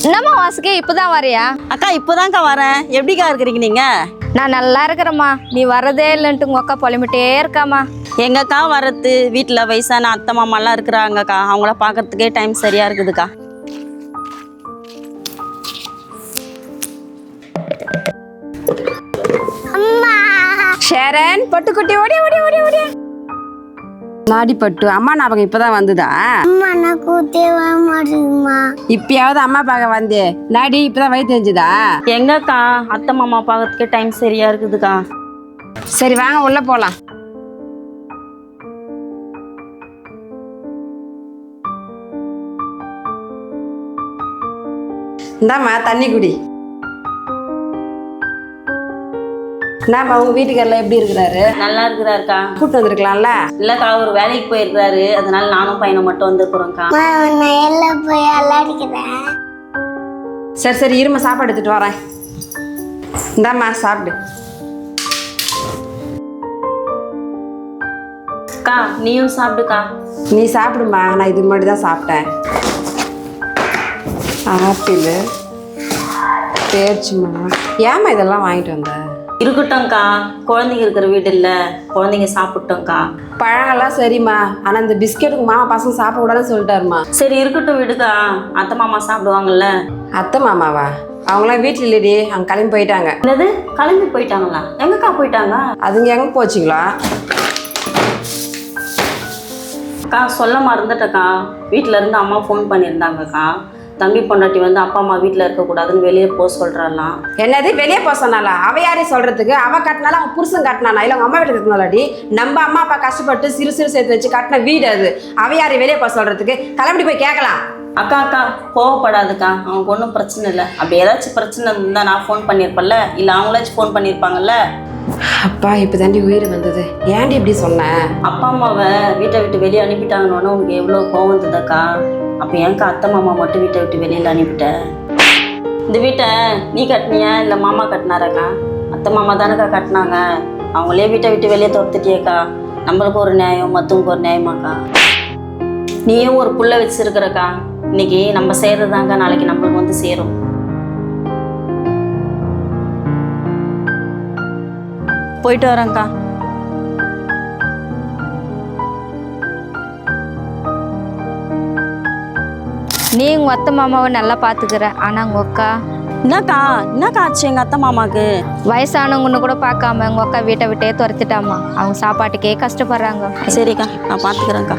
என்னம்மா வாசுகி இப்பதான் வரியா? அக்கா இப்போதான்க்கா வரேன். எப்படிக்கா இருக்கிறீங்க நீங்க? நான் நல்லா இருக்கிறேம்மா. நீ வரதே இல்லைன்ட்டு உங்க அக்கா புலம்பிட்டே இருக்காம்மா. எங்கக்கா வரது? வீட்டில் வயசான அத்தை மாமாலாம் இருக்கிறாங்கக்கா. அவங்கள பார்க்கறதுக்கே டைம் சரியா இருக்குதுக்கா. ஷேரன் பட்டுக்குட்டி ஓடி ஓடி ஓடி ஓடி நாடி பட்டு அம்மா ஞாபகம் இப்பதான் வந்துதா? அம்மா நான் கூத்தே வர மாட்டேங்குமா. இப்பயாவது அம்மா பார்க்க வந்தே நாடி இப்பதான் வயிறு தெரிஞ்சுதா? எங்கக்கா அத்தை மாமா பார்க்கறதுக்கே டைம் சரியா இருக்குதுக்கா. சரி வாங்க உள்ள போலாம். இந்தாம்மா தண்ணி குடி. என்னம்மா உங்க வீட்டுக்காரெல்லாம் எப்படி இருக்கிறாரு? நல்லா இருக்கிறாருக்கா. கூப்பிட்டு வந்திருக்கலாம்ல? இல்லக்கா ஒரு வேலைக்கு போயிருக்கிறாரு, அதனால நானும் பையனும் மட்டும் வந்துருக்குறோம்க்கா. நான் எல்லாம் போய் விளையாடிக்கிறேன். சரி சரி இருமா சாப்பாடு எடுத்துட்டு வரேன். இந்தாம்மா சாப்பிடு. அக்கா நீயும் சாப்பிடுக்கா. நீ சாப்பிடுமா, நான் இதுக்கு முன்னாடி தான் சாப்பிட்டேன். ஆப்பிள் பேர்ச்சிமா. ஏம்மா இதெல்லாம் வாங்கிட்டு வந்த? இருக்கட்டும்க்கா, குழந்தைங்க இருக்கிற வீடு இல்லை, குழந்தைங்க சாப்பிட்டோம்க்கா. பழங்கள்லாம் சரிம்மா, ஆனால் இந்த பிஸ்கெட்டுக்கு மாமா பசங்க சாப்பிடக்கூடாதுன்னு சொல்லிட்டாருமா. சரி இருக்கட்டும் விடுக்கா, அத்தை மாமா சாப்பிடுவாங்கல்ல. அத்தை மாமாவா? அவங்களாம் வீட்டில் இல்லடி, அங்கே கிளம்பி போயிட்டாங்க. என்னது கிளம்பி போயிட்டாங்களா? எங்கக்கா போயிட்டாங்க? அதுங்க எங்கே போச்சுங்களா? அக்கா சொல்ல மறந்துட்டக்கா, வீட்டில இருந்து அம்மா ஃபோன் பண்ணியிருந்தாங்கக்கா. தம்பி பொண்டாட்டி வந்து அப்பா அம்மா வீட்டில் இருக்கக்கூடாதுன்னு வெளியே போக சொல்கிறாலாம். என்னது வெளியே போக சொன்னாலா? அவ யாரே சொல்கிறதுக்கு? அவள் கட்டினாலும் அவன் புருஷன் கட்டினானா? இல்லை அவங்க அம்மா வீட்டுக்கு இருக்கனாலடி? நம்ம அம்மா அப்பா கஷ்டப்பட்டு சிறு சிறு சேர்த்து வச்சு கட்டின வீடு அது. அவ யாரை வெளியே போக சொல்கிறதுக்கு? கிளம்பி போய் கேட்கலாம். அக்கா அக்கா கோவப்படாதுக்கா, அவனுக்கு ஒன்றும் பிரச்சனை இல்லை. அப்படி ஏதாச்சும் பிரச்சனை இருந்தால் நான் ஃபோன் பண்ணியிருப்பேன்ல, இல்லை அவங்களாச்சும் ஃபோன் பண்ணியிருப்பாங்கல்ல. அப்பா இப்போ தாண்டி உயிர் வந்தது, ஏன்டி இப்படி சொன்னேன்? அப்பா அம்மாவை வீட்டை விட்டு வெளியே அனுப்பிட்டாங்கன்னு உனக்கு எவ்வளோ கோவம் வந்ததுக்கா. அப்போ ஏன்க்கா அத்தை மாமா மட்டும் வீட்டை விட்டு வெளியில் அனுப்பிட்டேன்? இந்த வீட்டை நீ கட்டினியா இல்லை மாமா கட்டினாராக்கா? அத்தை மாமா தானேக்கா கட்டினாங்க. அவங்களே வீட்டை விட்டு வெளியே துரத்துட்டியேக்கா. நம்மளுக்கு ஒரு நியாயம், மற்றவங்களுக்கு ஒரு நியாயமாக்கா. நீயும் ஒரு புள்ள வச்சுருக்கிறக்கா. இன்னைக்கு நம்ம செய்கிறதாங்க நாளைக்கு நம்மளுக்கு வந்து சேரும். போயிட்டு வரேங்க்கா. நீ உங்க அத்தை மாமாவை நல்லா பாத்துக்கிற, ஆனா உங்க அக்கா என்னக்கா ஆச்சு எங்கள் அத்தை மாமாவுக்கு? வயசானவங்கன்னு கூட பார்க்காம உங்க அக்கா வீட்டை விட்டே துரத்திட்டாமா. அவங்க சாப்பாட்டுக்கே கஷ்டப்படுறாங்க. சரிக்கா நான் பார்த்துக்கிறேன்க்கா.